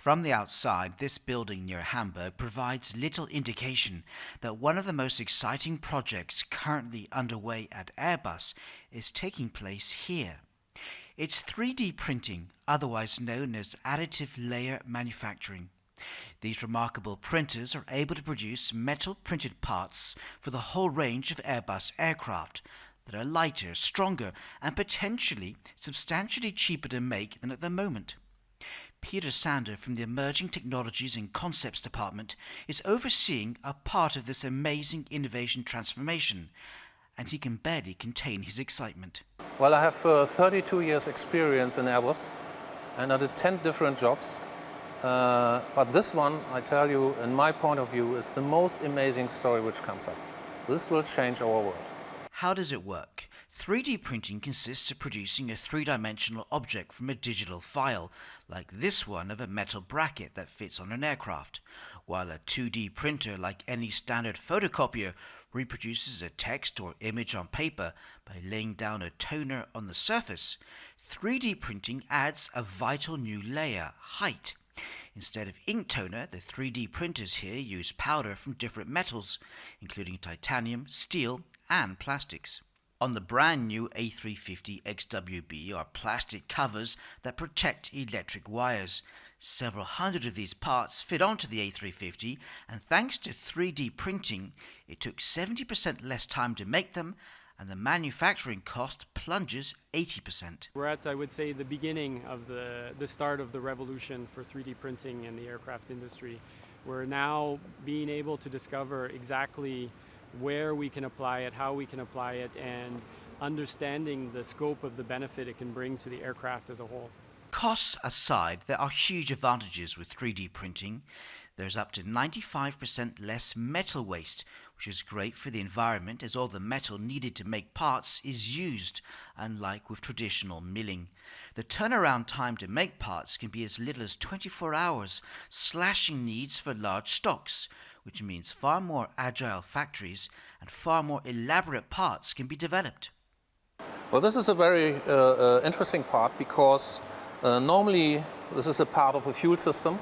From the outside, this building near Hamburg provides little indication that one of the most exciting projects currently underway at Airbus is taking place here. It's 3D printing, otherwise known as additive layer manufacturing. These remarkable printers are able to produce metal printed parts for the whole range of Airbus aircraft that are lighter, stronger, and potentially substantially cheaper to make than at the moment. Peter Sander from the Emerging Technologies and Concepts Department is overseeing a part of this amazing innovation transformation, and he can barely contain his excitement. Well, I have 32 years experience in Airbus and I did 10 different jobs. But this one, I tell you, in my point of view, is the most amazing story which comes up. This will change our world. How does it work? 3D printing consists of producing a three-dimensional object from a digital file, like this one of a metal bracket that fits on an aircraft, while a 2D printer, like any standard photocopier, reproduces a text or image on paper by laying down a toner on the surface. 3D printing adds a vital new layer, height. Instead of ink toner, the 3D printers here use powder from different metals, including titanium, steel, and plastics. On the brand new A350 XWB are plastic covers that protect electric wires. Several hundred of these parts fit onto the A350, and thanks to 3D printing, it took 70% less time to make them, and the manufacturing cost plunges 80%. We're at, I would say, the beginning of the start of the revolution for 3D printing in the aircraft industry. We're now being able to discover exactly where we can apply it, how we can apply it, and understanding the scope of the benefit it can bring to the aircraft as a whole. Costs aside, there are huge advantages with 3D printing. There's up to 95% less metal waste, which is great for the environment as all the metal needed to make parts is used, unlike with traditional milling. The turnaround time to make parts can be as little as 24 hours, slashing needs for large stocks, which means far more agile factories and far more elaborate parts can be developed. Well, this is a very interesting part because normally this is a part of a fuel system.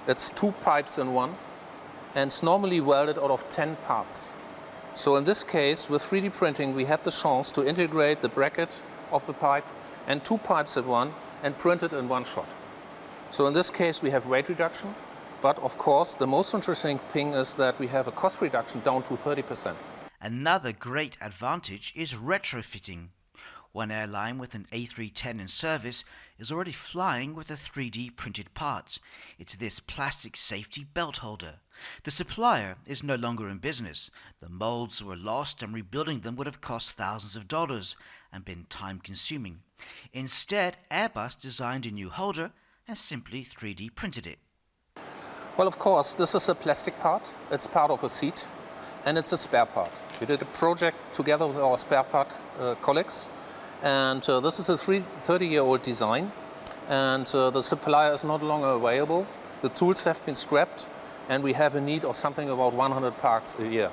It's 2 pipes in one, and it's normally welded out of 10 parts. So in this case, with 3D printing, we had the chance to integrate the bracket of the pipe and 2 pipes in one and print it in one shot. So in this case, we have weight reduction, but of course, the most interesting thing is that we have a cost reduction down to 30%. Another great advantage is retrofitting. One airline with an A310 in service is already flying with a 3D printed part. It's this plastic safety belt holder. The supplier is no longer in business. The molds were lost and rebuilding them would have cost thousands of dollars and been time consuming. Instead, Airbus designed a new holder and simply 3D printed it. Well, of course, this is a plastic part. It's part of a seat and it's a spare part. We did a project together with our spare part colleagues. And this is a 30-year-old design, and the supplier is not longer available. The tools have been scrapped, and we have a need of something about 100 parts a year.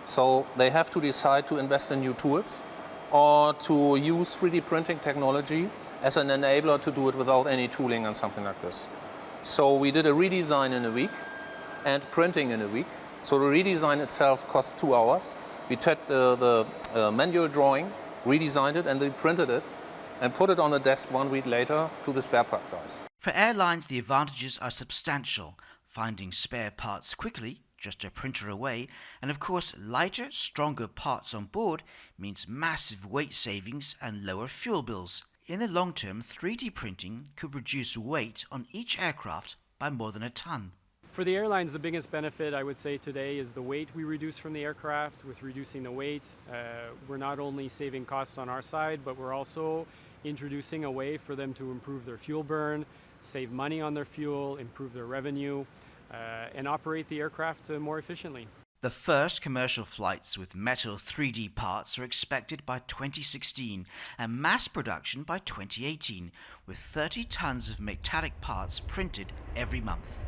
So they have to decide to invest in new tools or to use 3D printing technology as an enabler to do it without any tooling and something like this. So we did a redesign in a week and printing in a week. So the redesign itself cost 2 hours. We took the manual drawing, redesigned it, and they printed it and put it on the desk 1 week later to the spare part guys. For airlines, the advantages are substantial. Finding spare parts quickly, just a printer away, and of course lighter, stronger parts on board means massive weight savings and lower fuel bills. In the long term, 3D printing could reduce weight on each aircraft by more than a ton. For the airlines, the biggest benefit, I would say, today is the weight we reduce from the aircraft. With reducing the weight, we're not only saving costs on our side, but we're also introducing a way for them to improve their fuel burn, save money on their fuel, improve their revenue, and operate the aircraft more efficiently. The first commercial flights with metal 3D parts are expected by 2016 and mass production by 2018, with 30 tons of metallic parts printed every month.